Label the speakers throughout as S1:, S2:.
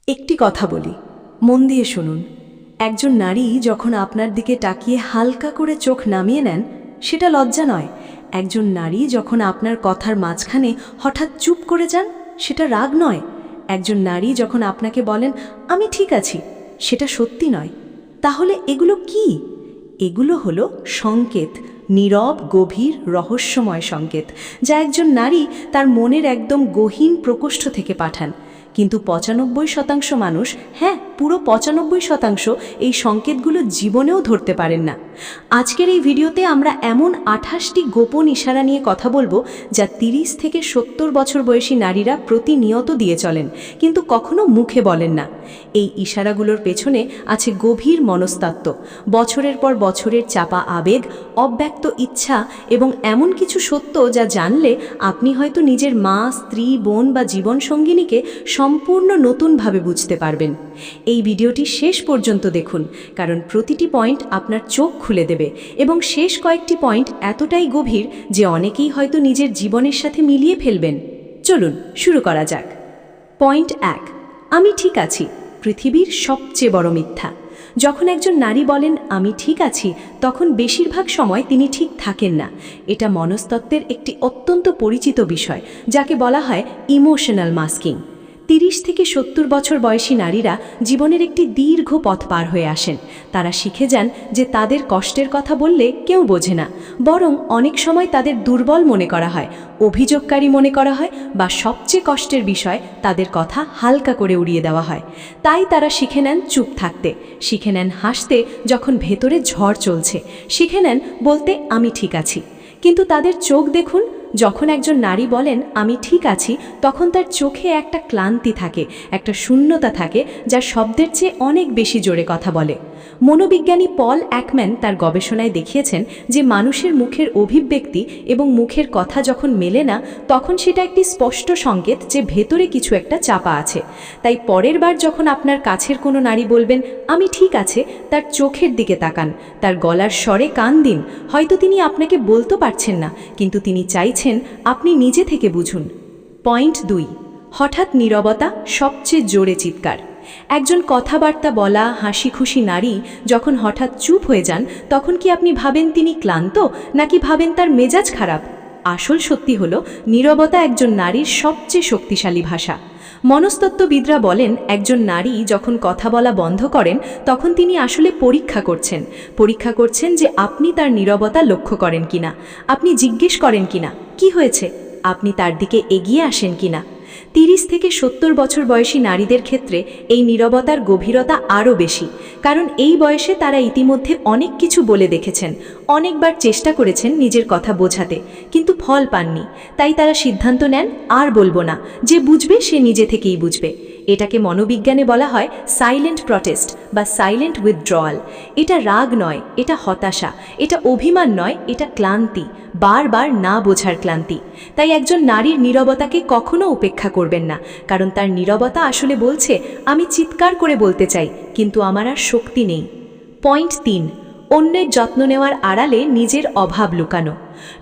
S1: একটি কথা বলি, মন দিয়ে শুনুন। একজন নারী যখন আপনার দিকে তাকিয়ে হালকা করে চোখ নামিয়ে নেন, সেটা লজ্জা নয়। একজন নারী যখন আপনার কথার মাঝখানে হঠাৎ চুপ করে যান, সেটা রাগ নয়। একজন নারী যখন আপনাকে বলেন আমি ঠিক আছি, সেটা সত্যি নয়। তাহলে এগুলো কি? এগুলো হলো সংকেত, নীরব, গভীর, রহস্যময় সংকেত, যা একজন নারী তার মনের একদম গহীন প্রকোষ্ঠ থেকে পাঠান। কিন্তু ৯৫% মানুষ, হ্যাঁ পুরো ৯৫%, এই সংকেতগুলো জীবনেও ধরতে পারেন না। আজকের এই ভিডিওতে আমরা এমন ২৮টি গোপন ইশারা নিয়ে কথা বলবো, যা ৩০ থেকে ৭০ বছর বয়সী নারীরা প্রতিনিয়ত দিয়ে চলেন, কিন্তু কখনো মুখে বলেন না। এই ইশারাগুলোর পেছনে আছে গভীর মনস্তত্ত্ব, বছরের পর বছরের চাপা আবেগ, অব্যক্ত ইচ্ছা এবং এমন কিছু সত্য যা জানলে আপনি হয়তো নিজের মা, স্ত্রী, বোন বা জীবনসঙ্গিনীকে সম্পূর্ণ নতুনভাবে বুঝতে পারবেন। এই ভিডিওটি শেষ পর্যন্ত দেখুন, কারণ প্রতিটি পয়েন্ট আপনার চোখ খুলে দেবে এবং শেষ কয়েকটি পয়েন্ট এতটাই গভীর যে অনেকেই হয়তো নিজের জীবনের সাথে মিলিয়ে ফেলবেন। চলুন শুরু করা যাক। পয়েন্ট ১, আমি ঠিক আছি, পৃথিবীর সবচেয়ে বড় মিথ্যা। যখন একজন নারী বলেন আমি ঠিক আছি, তখন বেশিরভাগ সময় তিনি ঠিক থাকেন না। এটা মনস্তত্ত্বের একটি অত্যন্ত পরিচিত বিষয়, যাকে বলা হয় ইমোশনাল মাস্কিং। ৩০ থেকে ৭০ বছর বয়সী নারীরা জীবনের একটি দীর্ঘ পথ পার হয়ে আসেন। তারা শিখে যান যে তাদের কষ্টের কথা বললে কেউ বোঝে না, বরং অনেক সময় তাদের দুর্বল মনে করা হয়, অভিযোগকারী মনে করা হয়, বা সবচেয়ে কষ্টের বিষয় তাদের কথা হালকা করে উড়িয়ে দেওয়া হয়। তাই তারা শিখে নেন চুপ থাকতে, শিখে নেন হাসতে যখন ভেতরে ঝড় চলছে, শিখে নেন বলতে আমি ঠিক আছি। কিন্তু তাদের চোখ দেখুন, যখন একজন নারী বলেন আমি ঠিক আছি, তখন তার চোখে একটা ক্লান্তি থাকে, একটা শূন্যতা থাকে, যা শব্দের চেয়ে অনেক বেশি জোরে কথা বলে। মনোবিজ্ঞানী পল একম্যান তার গবেষণায় দেখিয়েছেন যে মানুষের মুখের অভিব্যক্তি এবং মুখের কথা যখন মেলে না, তখন সেটা একটি স্পষ্ট সংকেত যে ভেতরে কিছু একটা চাপা আছে। তাই পরের বার যখন আপনার কাছের কোনো নারী বলবেন আমি ঠিক আছে, তার চোখের দিকে তাকান, তার গলার স্বরে কান দিন। হয়তো তিনি আপনাকে বলতে পারছেন না, কিন্তু তিনি চাইছেন আপনি নিজে থেকে বুঝুন। পয়েন্ট ২, হঠাৎ নীরবতা, সবচেয়ে জোরে চিৎকার। একজন কথাবার্তা বলা, হাসি খুশি নারী যখন হঠাৎ চুপ হয়ে যান, তখন কি আপনি ভাবেন তিনি ক্লান্ত, নাকি ভাবেন তার মেজাজ খারাপ? আসল সত্যি হলো নীরবতা একজন নারীর সবচেয়ে শক্তিশালী ভাষা। মনস্তত্ত্ববিদরা বলেন একজন নারী যখন কথা বলা বন্ধ করেন, তখন তিনি আসলে পরীক্ষা করছেন যে আপনি তার নীরবতা লক্ষ্য করেন কিনা, আপনি জিজ্ঞেস করেন কিনা কি হয়েছে, আপনি তার দিকে এগিয়ে আসেন কিনা। ৩০ থেকে ৭০ বছর বয়সী নারীদের ক্ষেত্রে এই নীরবতার গভীরতা আরও বেশি, কারণ এই বয়সে তারা ইতিমধ্যে অনেক কিছু বলে দেখেছেন, অনেকবার চেষ্টা করেছেন নিজের কথা বোঝাতে, কিন্তু ফল পাননি। তাই তারা সিদ্ধান্ত নেন আর বলবো না, যে বুঝবে সে নিজে থেকেই বুঝবে। এটাকে মনোবিজ্ঞানে বলা হয় সাইলেন্ট প্রটেস্ট বা সাইলেন্ট উইথড্রয়াল। এটা রাগ নয়, এটা হতাশা, এটা অভিমান নয়, এটা ক্লান্তি, বারবার না বোঝার ক্লান্তি। তাই একজন নারীর নীরবতাকে কখনো উপেক্ষা করবেন না, কারণ তার নীরবতা আসলে বলছে আমি চিৎকার করে বলতে চাই, কিন্তু আমার আর শক্তি নেই। পয়েন্ট ৩, অন্যের যত্ন নেওয়ার আড়ালে নিজের অভাব লুকানো।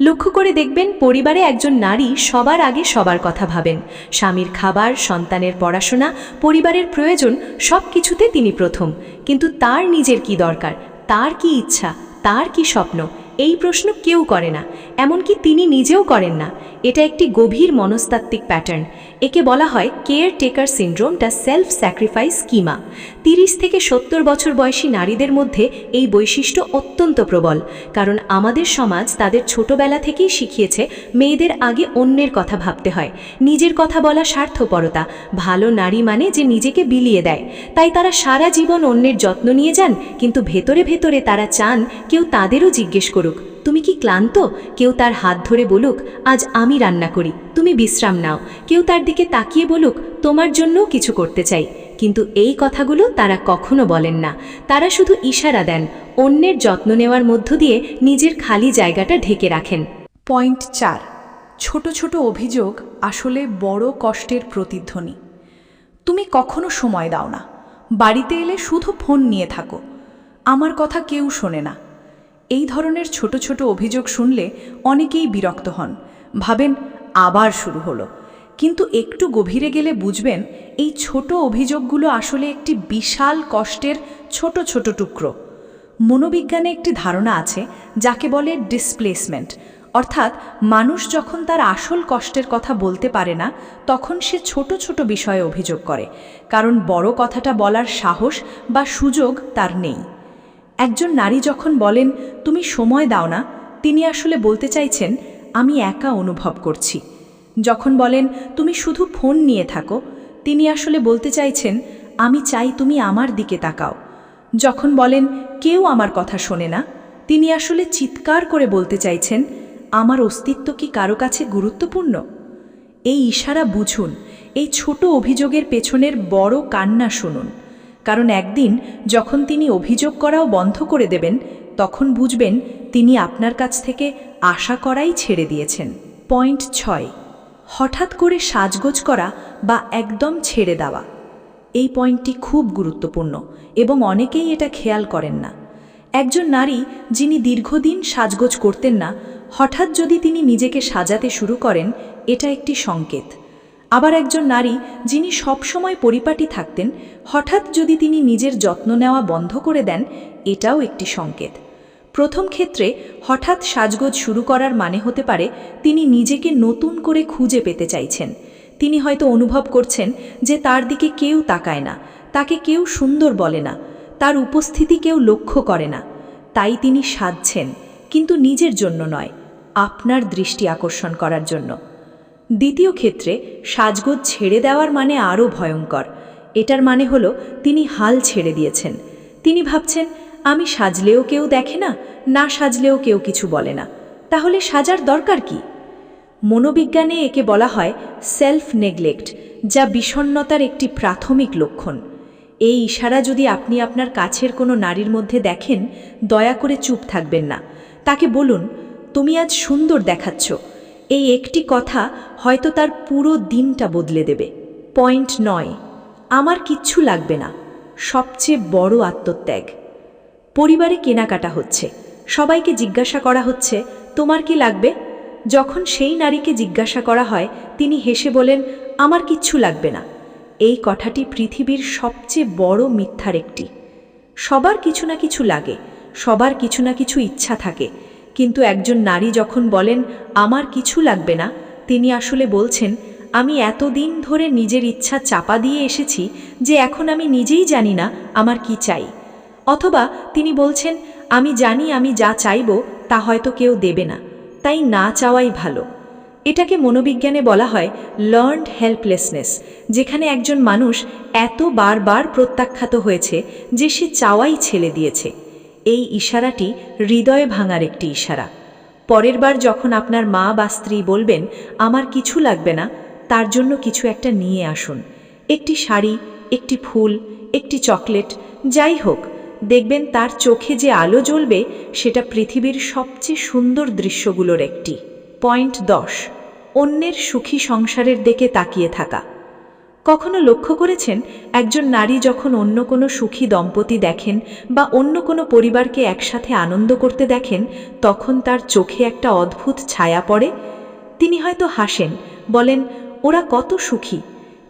S1: লক্ষ্য করে দেখবেন পরিবারে একজন নারী সবার আগে সবার কথা ভাবেন। স্বামীর খাবার, সন্তানের পড়াশোনা, পরিবারের প্রয়োজন, সব কিছুতে তিনি প্রথম। কিন্তু তার নিজের কি দরকার, তার কি ইচ্ছা, তার কি স্বপ্ন, এই প্রশ্ন কেউ করে না, এমনকি তিনি নিজেও করেন না। এটা একটি গভীর মনস্তাত্ত্বিক প্যাটার্ন। একে বলা হয় caretaker syndrome, the self sacrifice schema. ৩০ থেকে ৭০ বছর বয়সী নারীদের মধ্যে এই বৈশিষ্ট্য অত্যন্ত প্রবল, কারণ আমাদের সমাজ তাদের ছোটবেলা থেকেই শিখিয়েছে মেয়েদের আগে অন্যের কথা ভাবতে হয়, নিজের কথা বলা স্বার্থপরতা, ভালো নারী মানে যে নিজেকে বিলিয়ে দেয়। তাই তারা সারা জীবন অন্যের যত্ন নিয়ে যান, কিন্তু ভেতরে ভেতরে তারা চান কেউ তাদেরও জিজ্ঞেস করুক তুমি কি ক্লান্ত, কেউ তার হাত ধরে বলুক আজ আমি রান্না করি, তুমি বিশ্রাম নাও, কেউ তার দিকে তাকিয়ে বলুক তোমার জন্যও কিছু করতে চাই। কিন্তু এই কথাগুলো তারা কখনো বলেন না, তারা শুধু ইশারা দেন, অন্যের যত্ন নেওয়ার মধ্য দিয়ে নিজের খালি জায়গাটা ঢেকে রাখেন।
S2: পয়েন্ট ৪, ছোট ছোট অভিযোগ আসলে বড় কষ্টের প্রতিধ্বনি। তুমি কখনো সময় দাও না, বাড়িতে এলে শুধু ফোন নিয়ে থাকো, আমার কথা কেউ শোনে না। এই ধরনের ছোট ছোট অভিযোগ শুনলে অনেকেই বিরক্ত হন, ভাবেন আবার শুরু হলো। কিন্তু একটু গভীরে গেলে বুঝবেন এই ছোট অভিযোগগুলো আসলে একটি বিশাল কষ্টের ছোট ছোট টুকরো। মনোবিজ্ঞানে একটি ধারণা আছে যাকে বলে ডিসপ্লেসমেন্ট, অর্থাৎ মানুষ যখন তার আসল কষ্টের কথা বলতে পারে না তখন সে ছোট ছোট বিষয়ে অভিযোগ করে, কারণ বড় কথাটা বলার সাহস বা সুযোগ তার নেই। একজন নারী যখন বলেন তুমি সময় দাও না, তিনি আসলে বলতে চাইছেন আমি একা অনুভব করছি। যখন বলেন তুমি শুধু ফোন নিয়ে থাকো, তিনি আসলে বলতে চাইছেন আমি চাই তুমি আমার দিকে তাকাও। যখন বলেন কেউ আমার কথা শোনে না, তিনি আসলে চিৎকার করে বলতে চাইছেন আমার অস্তিত্ব কি কারো কাছে গুরুত্বপূর্ণ? এই ইশারা বুঝুন, এই ছোট অভিযোগের পেছনের বড় কান্না শুনুন, কারণ একদিন যখন তিনি অভিযোগ করাও বন্ধ করে দেবেন তখন বুঝবেন তিনি আপনার কাছ থেকে আশা করাই ছেড়ে দিয়েছেন। পয়েন্ট 6, হঠাৎ করে সাজগোজ করা বা একদম ছেড়ে দেওয়া। এই পয়েন্টটি খুব গুরুত্বপূর্ণ এবং অনেকেই এটা খেয়াল করেন না। একজন নারী যিনি দীর্ঘদিন সাজগোজ করতেন না, হঠাৎ যদি তিনি নিজেকে সাজাতে শুরু করেন, এটা একটি সংকেত। আবার একজন নারী যিনি সবসময় পরিপাটি থাকতেন, হঠাৎ যদি তিনি নিজের যত্ন নেওয়া বন্ধ করে দেন, এটাও একটি সংকেত। প্রথম ক্ষেত্রে হঠাৎ সাজগোজ শুরু করার মানে হতে পারে তিনি নিজেকে নতুন করে খুঁজে পেতে চাইছেন। তিনি হয়তো অনুভব করছেন যে তার দিকে কেউ তাকায় না, তাকে কেউ সুন্দর বলে না, তার উপস্থিতি কেউ লক্ষ্য করে না। তাই তিনি সাজছেন, কিন্তু নিজের জন্য নয়, আপনার দৃষ্টি আকর্ষণ করার জন্য। দ্বিতীয় ক্ষেত্রে সাজগোজ ছেড়ে দেওয়ার মানে আরও ভয়ঙ্কর। এটার মানে হলো তিনি হাল ছেড়ে দিয়েছেন। তিনি ভাবছেন আমি সাজলেও কেউ দেখে না, না সাজলেও কেউ কিছু বলে না, তাহলে সাজার দরকার কি? মনোবিজ্ঞানে একে বলা হয় সেলফ নেগলেক্ট, যা বিষণ্ণতার একটি প্রাথমিক লক্ষণ। এই ইশারা যদি আপনি আপনার কাছের কোনো নারীর মধ্যে দেখেন, দয়া করে চুপ থাকবেন না, তাকে বলুন তুমি আজ সুন্দর দেখাচ্ছ। এই একটি কথা হয়তো তার পুরো দিনটা বদলে দেবে। পয়েন্ট 9, আমার কিচ্ছু লাগবে না, সবচেয়ে বড় আত্মত্যাগ। পরিবারে কেনাকাটা হচ্ছে, সবাইকে জিজ্ঞাসা করা হচ্ছে তোমার কি লাগবে? যখন সেই নারীকে জিজ্ঞাসা করা হয়, তিনি হেসে বলেন আমার কিচ্ছু লাগবে না। এই কথাটি পৃথিবীর সবচেয়ে বড় মিথ্যার একটি। সবার কিছু না কিছু লাগে, সবার কিছু না কিছু ইচ্ছা থাকে, কিন্তু একজন নারী যখন বলেন আমার কিছু লাগবে না, তিনি আসলে বলছেন আমি এতদিন ধরে নিজের ইচ্ছা চাপা দিয়ে এসেছি যে এখন আমি নিজেই জানি না আমার কি চাই। অথবা তিনি বলছেন আমি জানি আমি যা চাইব তা হয়তো কেউ দেবে না, তাই না চাওয়াই ভালো। এটাকে মনোবিজ্ঞানে বলা হয় লার্নড হেল্পলেসনেস, যেখানে একজন মানুষ এত বারবার প্রত্যাখ্যাত হয়েছে যে সে চাওয়াই ছেড়ে দিয়েছে। এই ইশারাটি হৃদয়ে ভাঙার একটি ইশারা। পরের বার যখন আপনার মা বা স্ত্রী বলবেন আমার কিছু লাগবে না, তার জন্য কিছু একটা নিয়ে আসুন। একটি শাড়ি, একটি ফুল, একটি চকলেট, যাই হোক, দেখবেন তার চোখে যে আলো জ্বলবে সেটা পৃথিবীর সবচেয়ে সুন্দর দৃশ্যগুলোর একটি। পয়েন্ট 10, অন্যের সুখী সংসারের দিকে তাকিয়ে থাকা। কখনো লক্ষ্য করেছেন একজন নারী যখন অন্য কোনো সুখী দম্পতি দেখেন বা অন্য কোনো পরিবারকে একসাথে আনন্দ করতে দেখেন, তখন তার চোখে একটা অদ্ভুত ছায়া পড়ে। তিনি হয়তো হাসেন, বলেন ওরা কত সুখী,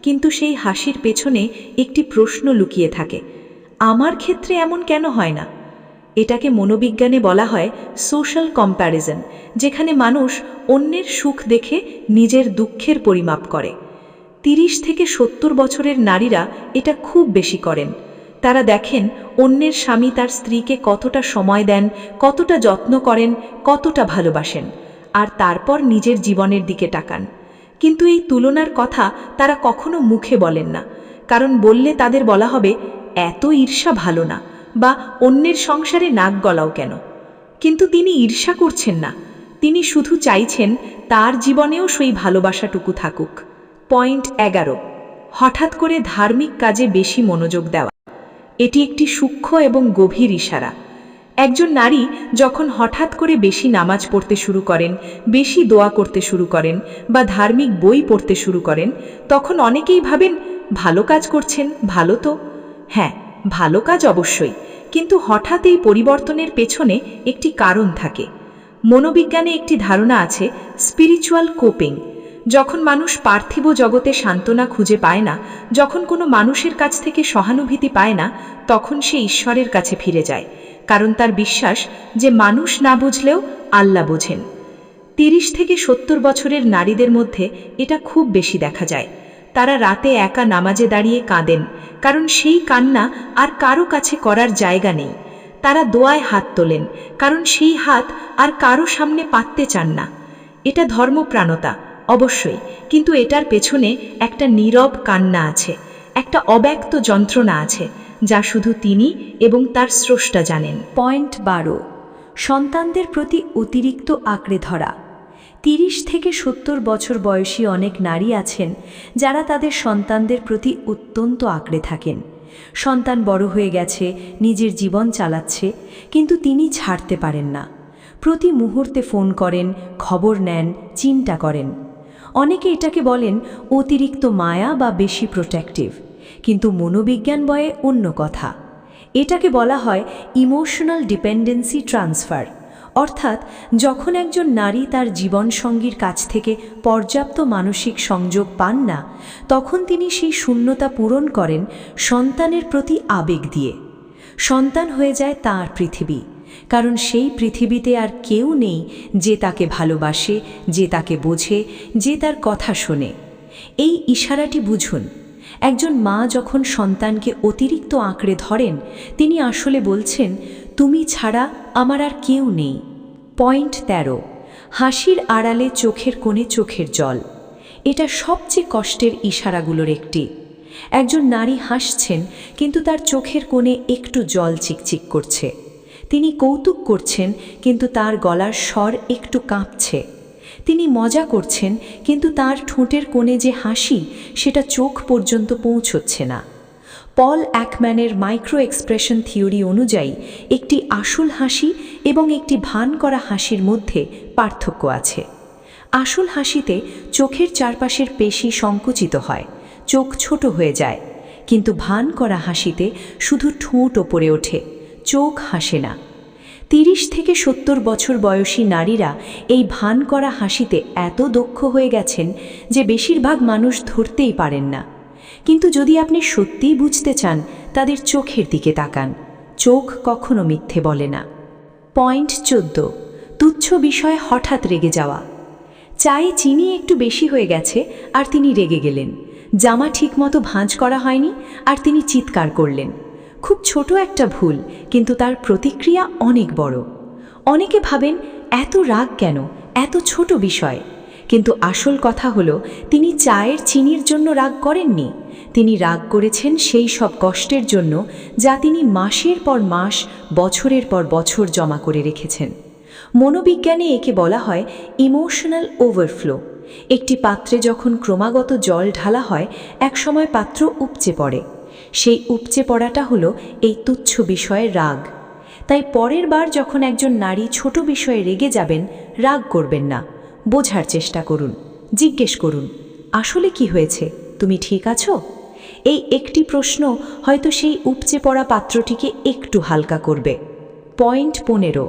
S2: কিন্তু সেই হাসির পেছনে একটি প্রশ্ন লুকিয়ে থাকে, আমার ক্ষেত্রে এমন কেন হয় না? এটাকে মনোবিজ্ঞানে বলা হয় সোশ্যাল কম্প্যারিজন, যেখানে মানুষ অন্যের সুখ দেখে নিজের দুঃখের পরিমাপ করে। 30 থেকে 70 বছরের নারীরা এটা খুব বেশি করেন। তারা দেখেন অন্যের স্বামী তার স্ত্রীকে কতটা সময় দেন, কতটা যত্ন করেন, কতটা ভালোবাসেন, আর তারপর নিজের জীবনের দিকে তাকান। কিন্তু এই তুলনার কথা তারা কখনো মুখে বলেন না, কারণ বললে তাদের বলা হবে এত ঈর্ষা ভালো না, বা অন্যের সংসারে নাক গলাও কেন। কিন্তু তিনি ঈর্ষা করছেন না, তিনি শুধু চাইছেন তার জীবনেও সেই ভালোবাসাটুকু থাকুক। পয়েন্ট 11, হঠাৎ করে ধার্মিক কাজে বেশি মনোযোগ দেওয়া। এটি একটি সূক্ষ্ম এবং গভীর ইশারা। একজন নারী যখন হঠাৎ করে বেশি নামাজ পড়তে শুরু করেন, বেশি দোয়া করতে শুরু করেন বা ধার্মিক বই পড়তে শুরু করেন, তখন অনেকেই ভাবেন ভালো কাজ করছেন, ভালো তো। হ্যাঁ, ভালো কাজ অবশ্যই, কিন্তু হঠাৎ এই পরিবর্তনের পেছনে একটি কারণ থাকে। মনোবিজ্ঞানে একটি ধারণা আছে স্পিরিচুয়াল কোপিং, যখন মানুষ পার্থিব জগতে সান্ত্বনা খুঁজে পায় না, যখন কোনো মানুষের কাছ থেকে সহানুভূতি পায় না, তখন সে ঈশ্বরের কাছে ফিরে যায়, কারণ তার বিশ্বাস যে মানুষ না বুঝলেও আল্লাহ বোঝেন। 30 থেকে 70 বছরের নারীদের মধ্যে এটা খুব বেশি দেখা যায়। তারা রাতে একা নামাজে দাঁড়িয়ে কাঁদেন, কারণ সেই কান্না আর কারো কাছে করার জায়গা নেই। তারা দোয়ায় হাত তোলেন, কারণ সেই হাত আর কারো সামনে পাততে চান না। এটা ধর্মপ্রাণতা অবশ্যই, কিন্তু এটার পেছনে একটা নীরব কান্না আছে, একটা অব্যক্ত যন্ত্রণা আছে, যা শুধু তিনি এবং তার স্রষ্টা জানেন।
S1: পয়েন্ট 12, সন্তানদের প্রতি অতিরিক্ত আঁকড়ে ধরা। 30 থেকে 70 বছর বয়সী অনেক নারী আছেন যারা তাদের সন্তানদের প্রতি অত্যন্ত আঁকড়ে থাকেন। সন্তান বড় হয়ে গেছে, নিজের জীবন চালাচ্ছে, কিন্তু তিনি ছাড়তে পারেন না। প্রতি মুহূর্তে ফোন করেন, খবর নেন, চিন্তা করেন। অনেকে এটাকে বলেন অতিরিক্ত মায়া বা বেশি প্রোটেক্টিভ, কিন্তু মনোবিজ্ঞান বলে অন্য কথা। এটাকে বলা হয় ইমোশনাল ডিপেন্ডেন্সি ট্রান্সফার, অর্থাৎ যখন একজন নারী তার জীবনসঙ্গীর কাছ থেকে পর্যাপ্ত মানসিক সংযোগ পান না, তখন তিনি সেই শূন্যতা পূরণ করেন সন্তানের প্রতি আবেগ দিয়ে। সন্তান হয়ে যায় তার পৃথিবী, কারণ সেই পৃথিবীতে আর কেউ নেই যে তাকে ভালোবাসে, যে তাকে বোঝে, যে তার কথা শোনে। এই ইশারাটি বুঝুন। একজন মা যখন সন্তানকে অতিরিক্ত আঁকড়ে ধরেন, তিনি আসলে বলছেন, তুমি ছাড়া আমার আর কেউ নেই। পয়েন্ট 13, হাসির আড়ালে চোখের কোণে চোখের জল। এটা সবচেয়ে কষ্টের ইশারাগুলোর একটি। একজন নারী হাসছেন, কিন্তু তার চোখের কোণে একটু জল চিকচিক করছে। তিনি কৌতুক করছেন, কিন্তু তার গলার স্বর একটু কাঁপছে। তিনি মজা করছেন, কিন্তু তার ঠোঁটের কোণে যে হাসি, সেটা চোখ পর্যন্ত পৌঁছচ্ছে না। পল একম্যানের মাইক্রো এক্সপ্রেশন থিওরি অনুযায়ী একটি আসল হাসি এবং একটি ভান করা হাসির মধ্যে পার্থক্য আছে। আসল হাসিতে চোখের চারপাশের পেশি সংকুচিত হয়, চোখ ছোট হয়ে যায়, কিন্তু ভান করা হাসিতে শুধু ঠোঁট ওপরে ওঠে, চোখ হাসে না। 30 থেকে 70 বছর বয়সী নারীরা এই ভান করা হাসিতে এত দক্ষ হয়ে গেছেন যে বেশিরভাগ মানুষ ধরতেই পারেন না। কিন্তু যদি আপনি সত্যিই বুঝতে চান, তাদের চোখের দিকে তাকান। চোখ কখনো মিথ্যে বলে না। পয়েন্ট 14, তুচ্ছ বিষয়ে হঠাৎ রেগে যাওয়া। চায়ে চিনি একটু বেশি হয়ে গেছে আর তিনি রেগে গেলেন। জামা ঠিকমতো ভাঁজ করা হয়নি আর তিনি চিৎকার করলেন। খুব ছোট একটা ভুল, কিন্তু তার প্রতিক্রিয়া অনেক বড়। অনেকে ভাবেন এত রাগ কেন, এত ছোট বিষয়, কিন্তু আসল কথা হলো তিনি চায়ের চিনির জন্য রাগ করেননি। তিনি রাগ করেছেন সেই সব কষ্টের জন্য যা তিনি মাসের পর মাস, বছরের পর বছর জমা করে রেখেছেন। মনোবিজ্ঞানে একে বলা হয় ইমোশনাল ওভারফ্লো। একটি পাত্রে যখন ক্রমাগত জল ঢালা হয়, একসময় পাত্র উপচে পড়ে। সেই উপচে পড়াটা হলো এই তুচ্ছ বিষয়ে রাগ। তাই পরের বার যখন একজন নারী ছোট বিষয়ে রেগে যাবেন, রাগ করবেন না, বোঝার চেষ্টা করুন, জিজ্ঞেস করুন, আসলে কি হয়েছে, তুমি ঠিক আছো? এই একটি প্রশ্ন হয়তো সেই উপচে পড়া পাত্রটিকে একটু হালকা করবে। পয়েন্ট 15,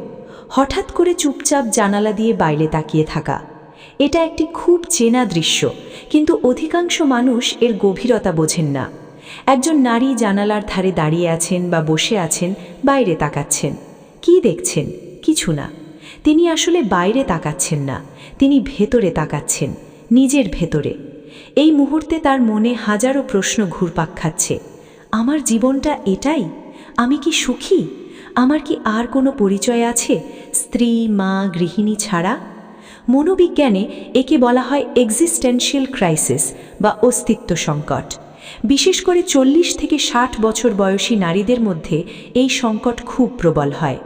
S1: হঠাৎ করে চুপচাপ জানালা দিয়ে বাইরে তাকিয়ে থাকা। এটা একটি খুব চেনা দৃশ্য, কিন্তু অধিকাংশ মানুষ এর গভীরতা বোঝেন না। একজন নারী জানালার ধারে দাঁড়িয়ে আছেন বা বসে আছেন, বাইরে তাকাচ্ছেন। কি দেখছেন? কিছু না। তিনি আসলে বাইরে তাকাচ্ছেন না, তিনি ভেতরে তাকাচ্ছেন, নিজের ভেতরে। এই মুহূর্তে তার মনে হাজারো প্রশ্ন ঘুরপাক খাচ্ছে। আমার জীবনটা এটাই? আমি কি সুখী? আমার কি আর কোনো পরিচয় আছে, স্ত্রী, মা, গৃহিণী ছাড়া? মনোবিজ্ঞানে একে বলা হয় এক্সিস্টেনশিয়াল ক্রাইসিস বা অস্তিত্ব সংকট। বিশেষ করে 40 থেকে 60 বছর বয়সী নারীদের মধ্যে এই সংকট খুব প্রবল হয়,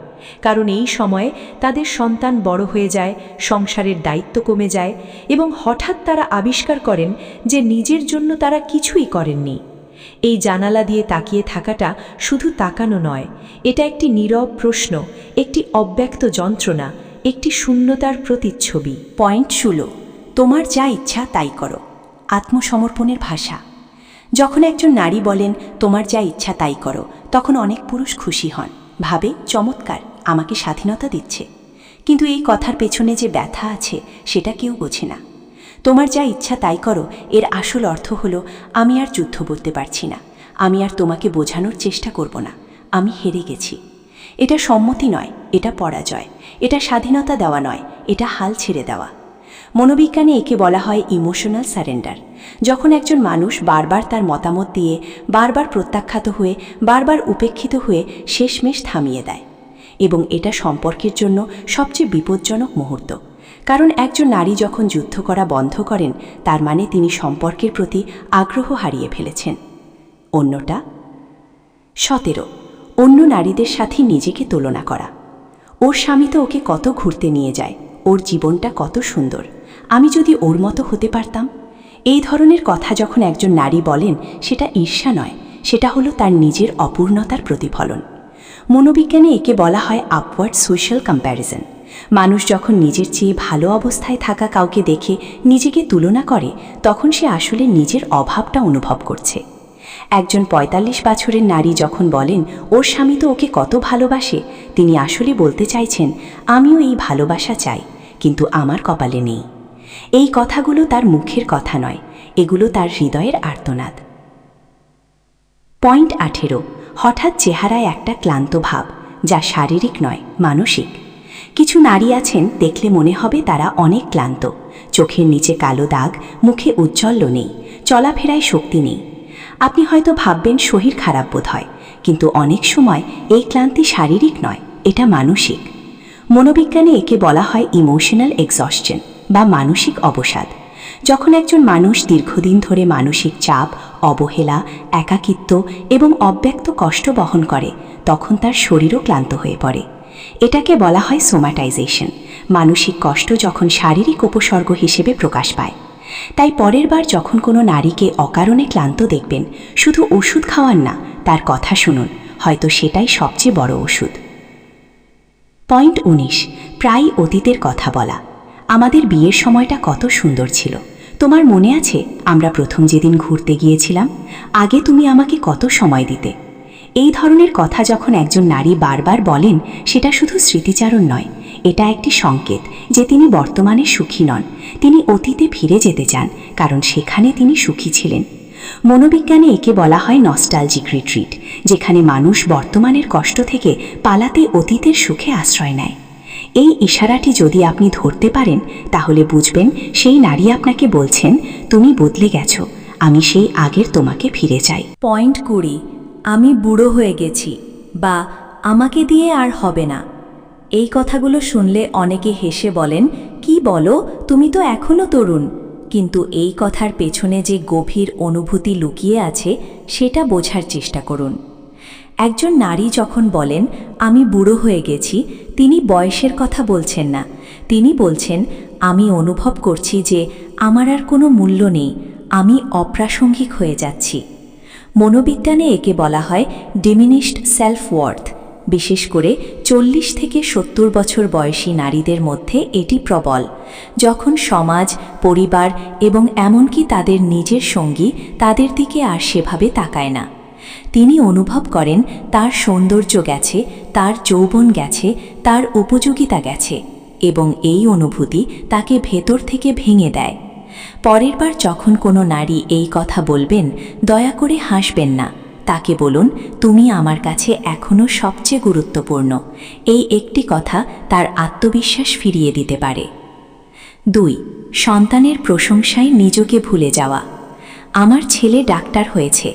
S1: কারণ এই সময়ে তাদের সন্তান বড় হয়ে যায়, সংসারের দায়িত্ব কমে যায় এবং হঠাৎ তারা আবিষ্কার করেন যে নিজের জন্য তারা কিছুই করেননি। এই জানালা দিয়ে তাকিয়ে থাকাটা শুধু তাকানো নয়, এটা একটি নীরব প্রশ্ন, একটি অব্যক্ত যন্ত্রণা, একটি শূন্যতার প্রতিচ্ছবি।
S3: পয়েন্ট 16, তোমার যা ইচ্ছা তাই করো। আত্মসমর্পণের ভাষা। যখন একজন নারী বলেন তোমার যা ইচ্ছা তাই করো, তখন অনেক পুরুষ খুশি হন, ভাবে চমৎকার, আমাকে স্বাধীনতা দিচ্ছে। কিন্তু এই কথার পেছনে যে ব্যথা আছে সেটা কেউ বোঝে না। তোমার যা ইচ্ছা তাই করো এর আসল অর্থ হলো আমি আর যুদ্ধ করতে পারছি না, আমি আর তোমাকে বোঝানোর চেষ্টা করব না, আমি হেরে গেছি। এটা সম্মতি নয়, এটা পরাজয়। এটা স্বাধীনতা দেওয়া নয়, এটা হাল ছেড়ে দেওয়া। মনোবিজ্ঞানে একে বলা হয় ইমোশনাল সারেন্ডার। যখন একজন মানুষ বারবার তার মতামত দিয়ে, বারবার প্রত্যাখ্যাত হয়ে, বারবার উপেক্ষিত হয়ে শেষমেশ থামিয়ে দেয়। এবং এটা সম্পর্কের জন্য সবচেয়ে বিপজ্জনক মুহূর্ত। কারণ একজন নারী যখন যুদ্ধ করা বন্ধ করেন, তার মানে তিনি সম্পর্কের প্রতি আগ্রহ হারিয়ে ফেলেছেন। অন্যটা 17, অন্য নারীদের সাথে নিজেকে তুলনা করা। ওর স্বামী তো ওকে কত ঘুরতে নিয়ে যায়, ওর জীবনটা কত সুন্দর, আমি যদি ওর মতো হতে পারতাম। এই ধরনের কথা যখন একজন নারী বলেন, সেটা ঈর্ষা নয়, সেটা হলো তার নিজের অপূর্ণতার প্রতিফলন। মনোবিজ্ঞানে একে বলা হয় আপওয়ার্ড সোশ্যাল কম্প্যারিজন। মানুষ যখন নিজের চেয়ে ভালো অবস্থায় থাকা কাউকে দেখে নিজেকে তুলনা করে, তখন সে আসলে নিজের অভাবটা অনুভব করছে। একজন 45 বছরের নারী যখন বলেন ওর স্বামী তো ওকে কত ভালোবাসে, তিনি আসলে বলতে চাইছেন আমিও এই ভালোবাসা চাই, কিন্তু আমার কপালে নেই। এই কথাগুলো তার মুখের কথা নয়, এগুলো তার হৃদয়ের আর্তনাদ। পয়েন্ট 18, হঠাৎ চেহারায় একটা ক্লান্ত ভাব, যা শারীরিক নয়, মানসিক। কিছু নারী আছেন, দেখলে মনে হবে তারা অনেক ক্লান্ত। চোখের নিচে কালো দাগ, মুখে উজ্জ্বল্য নেই, চলাফেরায় শক্তি নেই। আপনি হয়তো ভাববেন শরীর খারাপ বোধ হয়, কিন্তু অনেক সময় এই ক্লান্তি শারীরিক নয়, এটা মানসিক। মনোবিজ্ঞানে একে বলা হয় ইমোশনাল এক্সস্টন বা মানসিক অবসাদ। যখন একজন মানুষ দীর্ঘদিন ধরে মানসিক চাপ, অবহেলা, একাকিত্ব এবং অব্যক্ত কষ্ট বহন করে, তখন তার শরীরও ক্লান্ত হয়ে পড়ে। এটাকে বলা হয় সোমাটাইজেশন। মানসিক কষ্ট যখন শারীরিক উপসর্গ হিসেবে প্রকাশ পায়। তাই পরের বার যখন কোনো নারীকে অকারণে ক্লান্ত দেখবেন, শুধু ওষুধ খাওয়ান না, তার কথা শুনুন, হয়তো সেটাই সবচেয়ে বড় ওষুধ। পয়েন্ট 19, প্রায় অতীতের কথা বলা। আমাদের বিয়ের সময়টা কত সুন্দর ছিল, তোমার মনে আছে আমরা প্রথম যেদিন ঘুরতে গিয়েছিলাম, আগে তুমি আমাকে কত সময় দিতে। এই ধরনের কথা যখন একজন নারী বারবার বলেন, সেটা শুধু স্মৃতিচারণ নয়, এটা একটি সংকেত যে তিনি বর্তমানে সুখী নন, তিনি অতীতে ফিরে যেতে চান, কারণ সেখানে তিনি সুখী ছিলেন। মনোবিজ্ঞানে একে বলা হয় নস্টালজিক রিট্রিট, যেখানে মানুষ বর্তমানের কষ্ট থেকে পালাতে অতীতের সুখে আশ্রয় নেয়। এই ইশারাটি যদি আপনি ধরতে পারেন, তাহলে বুঝবেন সেই নারী আপনাকে বলছেন তুমি বদলে গেছো, আমি সেই আগের তোমাকে ফিরে চাই।
S1: পয়েন্ট 20, আমি বুড়ো হয়ে গেছি বা আমাকে দিয়ে আর হবে না। এই কথাগুলো শুনলে অনেকে হেসে বলেন, কি বলো, তুমি তো এখনও তরুণ। কিন্তু এই কথার পেছনে যে গভীর অনুভূতি লুকিয়ে আছে, সেটা বোঝার চেষ্টা করুন। একজন নারী যখন বলেন আমি বুড়ো হয়ে গেছি, তিনি বয়সের কথা বলছেন না, তিনি বলছেন আমি অনুভব করছি যে আমার আর কোনো মূল্য নেই, আমি অপ্রাসঙ্গিক হয়ে যাচ্ছি। মনোবিজ্ঞানে একে বলা হয় ডিমিনিশড সেলফ ওয়ার্থ। বিশেষ করে 40 থেকে 70 বছর বয়সী নারীদের মধ্যে এটি প্রবল, যখন সমাজ, পরিবার এবং এমনকি তাদের নিজের সঙ্গী তাদের দিকে আর সেভাবে তাকায় না। তিনি অনুভব করেন তার সৌন্দর্য গেছে, তার যৌবন গেছে, তার উপযোগিতা গেছে, এবং এই অনুভূতি তাকে ভেতর থেকে ভেঙে দেয়। পরের বার যখন কোনো নারী এই কথা বলবেন, দয়া করে হাসবেন না, তাকে বলুন তুমি আমার কাছে এখনও সবচেয়ে গুরুত্বপূর্ণ। এই একটি কথা তার আত্মবিশ্বাস ফিরিয়ে দিতে পারে। 2, সন্তানের প্রশংসায় নিজেকে ভুলে যাওয়া। আমার ছেলে ডাক্তার হয়েছে,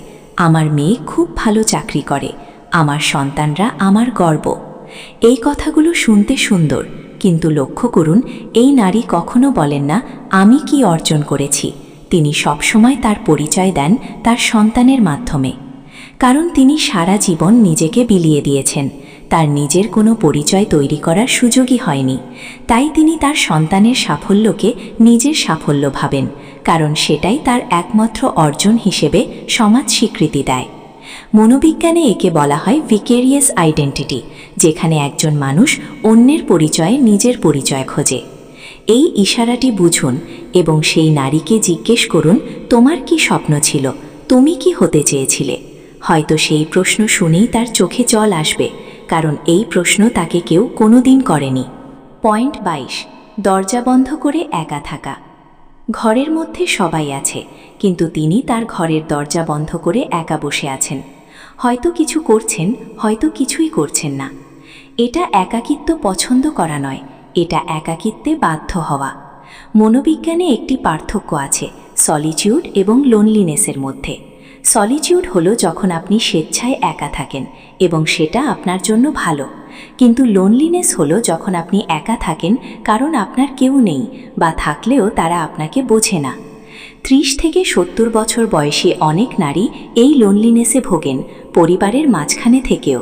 S1: আমার মেয়ে খুব ভালো চাকরি করে, আমার সন্তানরা আমার গর্ব। এই কথাগুলো শুনতে সুন্দর, কিন্তু লক্ষ্য করুন এই নারী কখনো বলেন না আমি কি অর্জন করেছি। তিনি সবসময় তার পরিচয় দেন তার সন্তানের মাধ্যমে, কারণ তিনি সারা জীবন নিজেকে বিলিয়ে দিয়েছেন, তার নিজের কোনো পরিচয় তৈরি করার সুযোগই হয়নি। তাই তিনি তার সন্তানের সাফল্যকে নিজের সাফল্য ভাবেন, কারণ সেটাই তার একমাত্র অর্জন হিসেবে সমাজ স্বীকৃতি দেয়। মনোবিজ্ঞানে একে বলা হয় ভিকেরিয়াস আইডেন্টিটি, যেখানে একজন মানুষ অন্যের পরিচয়ে নিজের পরিচয় খোঁজে। এই ইশারাটি বুঝুন এবং সেই নারীকে জিজ্ঞেস করুন তোমার কি স্বপ্ন ছিল, তুমি কি হতে চেয়েছিলে। হয়তো সেই প্রশ্ন শুনেই তার চোখে জল আসবে, কারণ এই প্রশ্ন তাকে কেউ কোনোদিন করেনি। পয়েন্ট 22, দরজা বন্ধ করে একা থাকা।
S3: ঘরের মধ্যে সবাই আছে, কিন্তু তিনি তার ঘরের দরজা বন্ধ করে একা বসে আছেন। হয়তো কিছু করছেন, হয়তো কিছুই করছেন না। এটা একাকিত্ব পছন্দ করা নয়, এটা একাকিত্বে বাধ্য হওয়া। মনোবিজ্ঞানে একটি পার্থক্য আছে সলিটিউড এবং লোনলিনেসের মধ্যে। সলিটিউড হলো যখন আপনি স্বেচ্ছায় একা থাকেন এবং সেটা আপনার জন্য ভালো, কিন্তু লোনলিনেস হলো যখন আপনি একা থাকেন কারণ আপনার কেউ নেই বা থাকলেও তারা আপনাকে বোঝে না। 30 থেকে 70 বছর বয়সী অনেক নারী এই লোনলিনেসে ভোগেন, পরিবারের মাঝখানে থেকেও।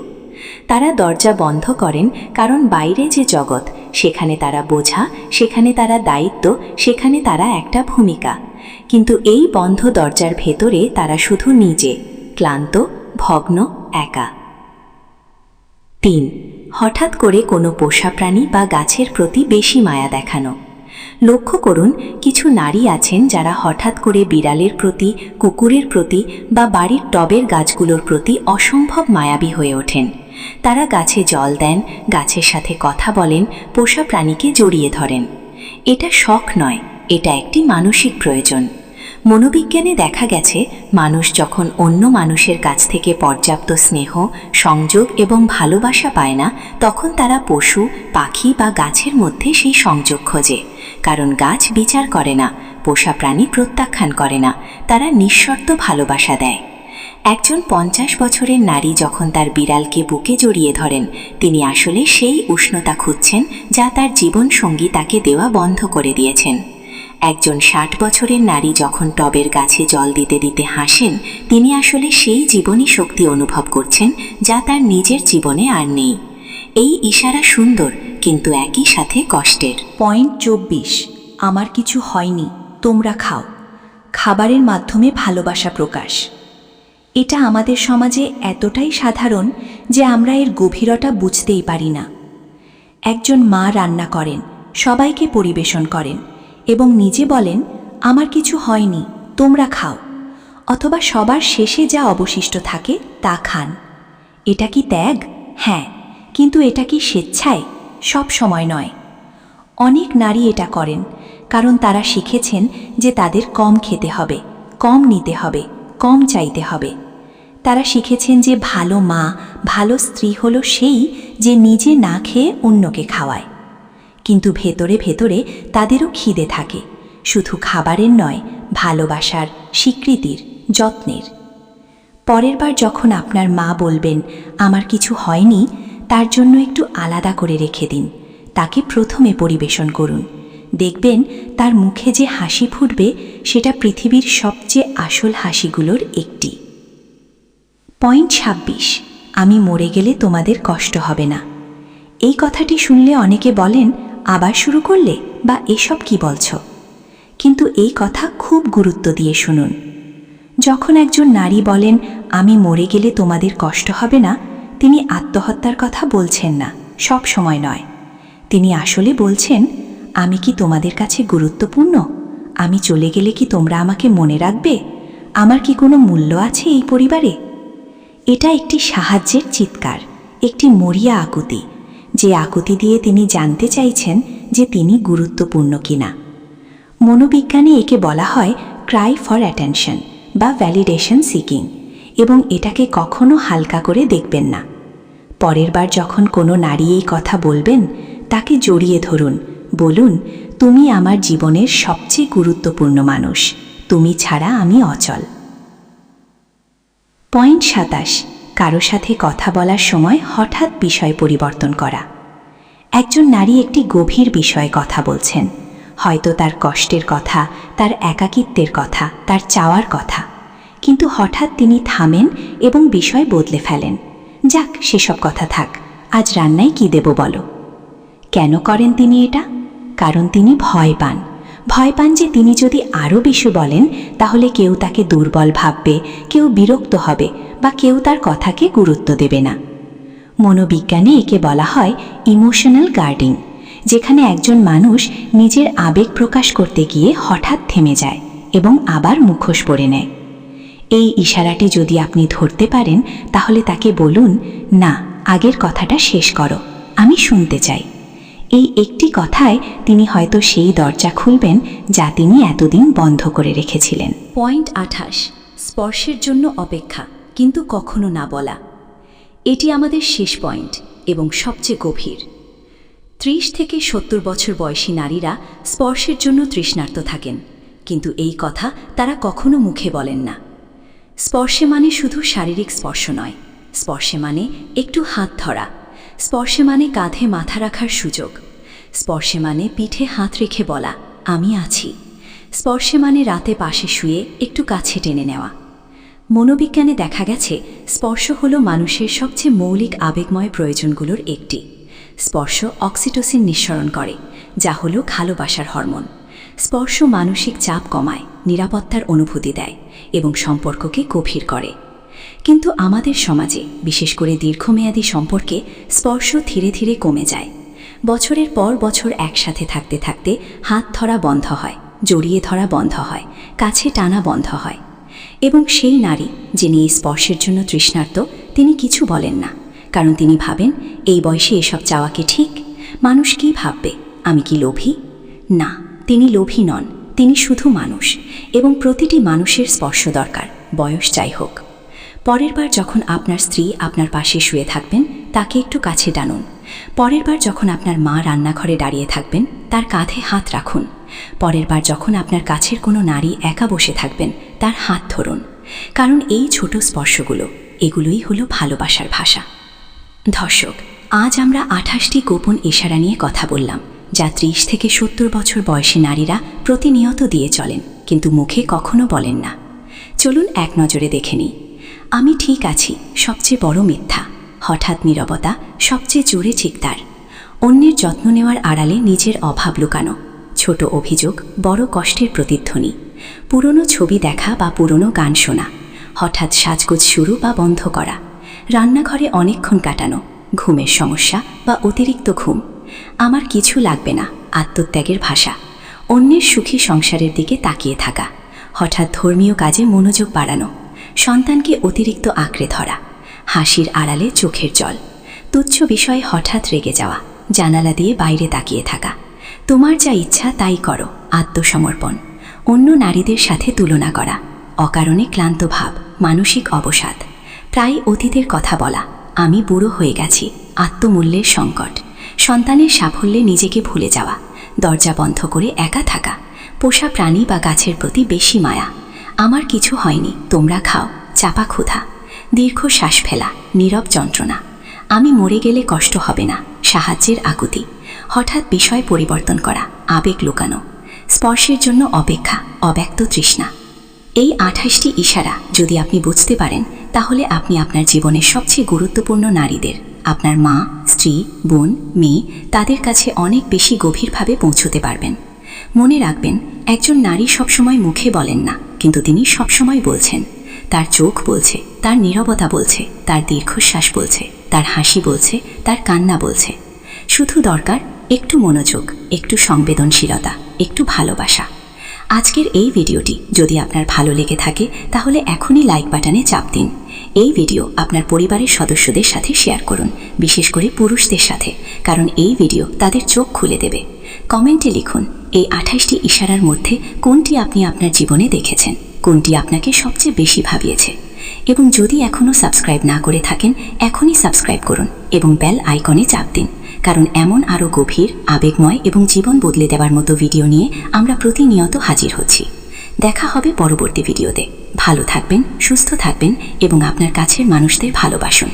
S3: তারা দরজা বন্ধ করেন কারণ বাইরে যে জগৎ, সেখানে তারা বোঝা, সেখানে তারা দায়িত্ব, সেখানে তারা একটা ভূমিকা। কিন্তু এই বন্ধ দরজার ভেতরে তারা শুধু নিজে, ক্লান্ত, ভগ্ন, একা। 3. হঠাৎ করে কোনো পোষা প্রাণী বা গাছের প্রতি বেশি মায়া দেখানো। লক্ষ্য করুন, কিছু নারী আছেন যারা হঠাৎ করে বিড়ালের প্রতি, কুকুরের প্রতি বা বাড়ির টবের গাছগুলোর প্রতি অসম্ভব মায়াবী হয়ে ওঠেন। তারা গাছে জল দেন, গাছের সাথে কথা বলেন, পোষা প্রাণীকে জড়িয়ে ধরেন। এটা শখ নয়, এটা একটি মানসিক প্রয়োজন। মনোবিজ্ঞানে দেখা গেছে, মানুষ যখন অন্য মানুষের কাছ থেকে পর্যাপ্ত স্নেহ, সংযোগ এবং ভালোবাসা পায় না, তখন তারা পশু, পাখি বা গাছের মধ্যে সেই সংযোগ খোঁজে। কারণ গাছ বিচার করে না, পোষা প্রাণী প্রত্যাখ্যান করে না, তারা নিঃশর্ত ভালোবাসা দেয়। একজন 50 বছরের নারী যখন তার বিড়ালকে বুকে জড়িয়ে ধরেন, তিনি আসলে সেই উষ্ণতা খুঁজছেন যা তার জীবনসঙ্গী তাকে দেওয়া বন্ধ করে দিয়েছেন। একজন 60 বছরের নারী যখন টবের গাছে জল দিতে দিতে হাসেন, তিনি আসলে সেই জীবনী শক্তি অনুভব করছেন যা তার নিজের জীবনে আর নেই। এই ইশারা সুন্দর, কিন্তু একই সাথে কষ্টের।
S2: পয়েন্ট 24, আমার কিছু হয়নি, তোমরা খাও। খাবারের মাধ্যমে ভালোবাসা প্রকাশ। এটা আমাদের সমাজে এতটাই সাধারণ যে আমরা এর গভীরতা বুঝতেই পারি না। একজন মা রান্না করেন, সবাইকে পরিবেশন করেন এবং নিজে বলেন, আমার কিছু হয়নি, তোমরা খাও। অথবা সবার শেষে যা অবশিষ্ট থাকে তা খান। এটা কি ত্যাগ? হ্যাঁ, কিন্তু এটা কি স্বেচ্ছায়? সব সময় নয়। অনেক নারী এটা করেন কারণ তারা শিখেছেন যে তাদের কম খেতে হবে, কম নিতে হবে, কম চাইতে হবে। তারা শিখেছেন যে ভালো মা, ভালো স্ত্রী হলো সেই যে নিজে না খেয়ে অন্যকে খাওয়ায়। কিন্তু ভেতরে ভেতরে তাদেরও খিদে থাকে, শুধু খাবারের নয়, ভালোবাসার, স্বীকৃতির, যত্নের। পরের বার যখন আপনার মা বলবেন আমার কিছু হয়নি, তার জন্য একটু আলাদা করে রেখে দিন। তাকে প্রথমে পরিবেশন করুন। দেখবেন তার মুখে যে হাসি ফুটবে সেটা পৃথিবীর সবচেয়ে আসল হাসিগুলোর একটি। পয়েন্ট 26, আমি মরে গেলে তোমাদের কষ্ট হবে না। এই কথাটি শুনলে অনেকে বলেন, আবার শুরু করলে, বা এসব কি বলছো? কিন্তু এই কথা খুব গুরুত্ব দিয়ে শুনুন। যখন একজন নারী বলেন আমি মরে গেলে তোমাদের কষ্ট হবে না, তিনি আত্মহত্যার কথা বলছেন না, সব সময় নয়। তিনি আসলে বলছেন, আমি কি তোমাদের কাছে গুরুত্বপূর্ণ? আমি চলে গেলে কি তোমরা আমাকে মনে রাখবে? আমার কি কোনো মূল্য আছে এই পরিবারে? এটা একটি সাহায্যের চিৎকার, একটি মরিয়া আকুতি, যে আকুতি দিয়ে তিনি জানতে চাইছেন যে তিনি গুরুত্বপূর্ণ কিনা। মনোবিজ্ঞানে একে বলা হয় ক্রাই ফর অ্যাটেনশন বা ভ্যালিডেশন সিকিং, এবং এটাকে কখনো হালকা করে দেখবেন না। পরের বার যখন কোনো নারী এই কথা বলবেন, তাকে জড়িয়ে ধরুন, বলুন, তুমি আমার জীবনের সবচেয়ে গুরুত্বপূর্ণ মানুষ, তুমি ছাড়া আমি অচল। পয়েন্ট 27, কারো সাথে কথা বলার সময় হঠাৎ বিষয় পরিবর্তন করা। একজন নারী একটি গভীর বিষয়ে কথা বলছেন, হয়তো তার কষ্টের কথা, তার একাকিত্বের কথা, তার চাওয়ার কথা, কিন্তু হঠাৎ তিনি থামেন এবং বিষয় বদলে ফেলেন। যাক, সেসব কথা থাক, আজ রান্নায় কি দেব বলো। কেন করেন তিনি এটা? কারণ তিনি ভয় পান। ভয় পান যে তিনি যদি আরও বেশি বলেন তাহলে কেউ তাকে দুর্বল ভাববে, কেউ বিরক্ত হবে, বা কেউ তার কথাকে গুরুত্ব দেবে না। মনোবিজ্ঞানে একে বলা হয় ইমোশনাল গার্ডিং, যেখানে একজন মানুষ নিজের আবেগ প্রকাশ করতে গিয়ে হঠাৎ থেমে যায় এবং আবার মুখোশ পরে নেয়। এই ইশারাটি যদি আপনি ধরতে পারেন, তাহলে তাকে বলুন, না, আগের কথাটা শেষ করো, আমি শুনতে চাই।
S3: এই একটি কথায় তিনি হয়তো সেই দরজা খুলবেন যা তিনি এতদিন বন্ধ করে রেখেছিলেন।
S1: পয়েন্ট 28, স্পর্শের জন্য অপেক্ষা কিন্তু কখনো না বলা। এটি আমাদের শেষ পয়েন্ট এবং সবচেয়ে গভীর। 30 থেকে 70 বছর বয়সী নারীরা স্পর্শের জন্য তৃষ্ণার্ত থাকেন, কিন্তু এই কথা তারা কখনো মুখে বলেন না। স্পর্শে মানে শুধু শারীরিক স্পর্শ নয়, স্পর্শে মানে একটু হাত ধরা, স্পর্শে মানে কাঁধে মাথা রাখার সুযোগ, স্পর্শে মানে পিঠে হাত রেখে বলা আমি আছি, স্পর্শে মানে রাতে পাশে শুয়ে একটু কাছে টেনে নেওয়া। মনোবিজ্ঞানে দেখা গেছে স্পর্শ হলো মানুষের সবচেয়ে মৌলিক আবেগময় প্রয়োজনগুলোর একটি। স্পর্শ অক্সিটোসিন নিঃসরণ করে, যা হলো ভালোবাসার হরমোন। স্পর্শ মানসিক চাপ কমায়, নিরাপত্তার অনুভূতি দেয় এবং সম্পর্ককে গভীর করে। কিন্তু আমাদের সমাজে, বিশেষ করে দীর্ঘমেয়াদী সম্পর্কে, স্পর্শ ধীরে ধীরে কমে যায়। বছরের পর বছর একসাথে থাকতে থাকতে হাত ধরা বন্ধ হয়, জড়িয়ে ধরা বন্ধ হয়, কাছে টানা বন্ধ হয়। এবং সেই নারী যিনি এই স্পর্শের জন্য তৃষ্ণার্ত, তিনি কিছু বলেন না, কারণ তিনি ভাবেন এই বয়সে এসব চাওয়া কি ঠিক? মানুষ কি ভাববে? আমি কি লোভী? না, তিনি লোভী নন, তিনি শুধু মানুষ, এবং প্রতিটি মানুষের স্পর্শ দরকার, বয়স যাই হোক। পরের বার যখন আপনার স্ত্রী আপনার পাশে শুয়ে থাকবেন, তাকে একটু কাছে টানুন। পরের বার যখন আপনার মা রান্নাঘরে দাঁড়িয়ে থাকবেন, তার কাঁধে হাত রাখুন। পরের বার যখন আপনার কাছের কোনো নারী একা বসে থাকবেন, তার হাত ধরুন। কারণ এই ছোট স্পর্শগুলো, এগুলোই হলো ভালোবাসার ভাষা। দর্শক, আজ আমরা 28টি গোপন ইশারা নিয়ে কথা বললাম, যা 30 থেকে 70 বছর বয়সী নারীরা প্রতিনিয়ত দিয়ে চলেন, কিন্তু মুখে কখনো বলেন না। চলুন এক নজরে দেখে নিই। আমি ঠিক আছি সবচেয়ে বড় মিথ্যা। হঠাৎ নীরবতা সবচেয়ে জোরে চিৎকার। অন্যের যত্ন নেওয়ার আড়ালে নিজের অভাব লুকানো। ছোট অভিযোগ বড় কষ্টের প্রতিধ্বনি। পুরনো ছবি দেখা বা পুরনো গান শোনা। হঠাৎ সাজগোজ শুরু বা বন্ধ করা। রান্নাঘরে অনেকক্ষণ কাটানো। ঘুমের সমস্যা বা অতিরিক্ত ঘুম। আমার কিছু লাগবে না, আত্মত্যাগের ভাষা। অন্যের সুখী সংসারের দিকে তাকিয়ে থাকা। হঠাৎ ধর্মীয় কাজে মনোযোগ বাড়ানো। সন্তানকে অতিরিক্ত আঁকড়ে ধরা। হাসির আড়ালে চোখের জল। তুচ্ছ বিষয়ে হঠাৎ রেগে যাওয়া। জানালা দিয়ে বাইরে তাকিয়ে থাকা। তোমার যা ইচ্ছা তাই করো, আত্মসমর্পণ। অন্য নারীদের সাথে তুলনা করা। অকারণে ক্লান্ত ভাব, মানসিক অবসাদ। প্রায় অতীতের কথা বলা। আমি বুড়ো হয়ে গেছি, আত্মমূল্যের সংকট। সন্তানের সাফল্যে নিজেকে ভুলে যাওয়া। দরজা বন্ধ করে একা থাকা। পোষা প্রাণী বা গাছের প্রতি বেশি মায়া। আমার কিছু হয়নি, তোমরা খাও, চাপা ক্ষুধা। দীর্ঘ শ্বাস ফেলা, নীরব যন্ত্রণা। আমি মরে গেলে কষ্ট হবে না, সাহায্যের আকুতি। হঠাৎ বিষয় পরিবর্তন করা, আবেগ লুকানো। স্পর্শের জন্য অপেক্ষা, অব্যক্ত তৃষ্ণা। এই 28টি ইশারা যদি আপনি বুঝতে পারেন, তাহলে আপনি আপনার জীবনের সবচেয়ে গুরুত্বপূর্ণ নারীদের, আপনার মা, স্ত্রী, বোন, মেয়ে, তাদের কাছে অনেক বেশি গভীরভাবে পৌঁছতে পারবেন। মনে রাখবেন, একজন নারী সবসময় মুখে বলেন না, কিন্তু তিনি সবসময় বলছেন। তার চোখ বলছে, তার নীরবতা বলছে, তার দীর্ঘশ্বাস বলছে, তার হাসি বলছে, তার কান্না বলছে। শুধু দরকার একটু মনোযোগ, একটু সংবেদনশীলতা, একটু ভালোবাসা। আজকের এই ভিডিওটি যদি আপনার ভালো লেগে থাকে, তাহলে এখনই লাইক বাটনে চাপ দিন। এই ভিডিও আপনার পরিবারের সদস্যদের সাথে শেয়ার করুন, বিশেষ করে পুরুষদের সাথে, কারণ এই ভিডিও তাদের চোখ খুলে দেবে। কমেন্টে লিখুন এই 28টি ইশারার মধ্যে কোনটি আপনি আপনার জীবনে দেখেছেন, কোনটি আপনাকে সবচেয়ে বেশি ভাবিয়েছে। এবং যদি এখনও সাবস্ক্রাইব না করে থাকেন, এখনই সাবস্ক্রাইব করুন এবং বেল আইকনে চাপ দিন, কারণ এমন আরও গভীর, আবেগময় এবং জীবন বদলে দেওয়ার মতো ভিডিও নিয়ে আমরা প্রতিনিয়ত হাজির হচ্ছি। দেখা হবে পরবর্তী ভিডিওতে। ভালো থাকবেন, সুস্থ থাকবেন এবং আপনার কাছের মানুষদের ভালোবাসুন।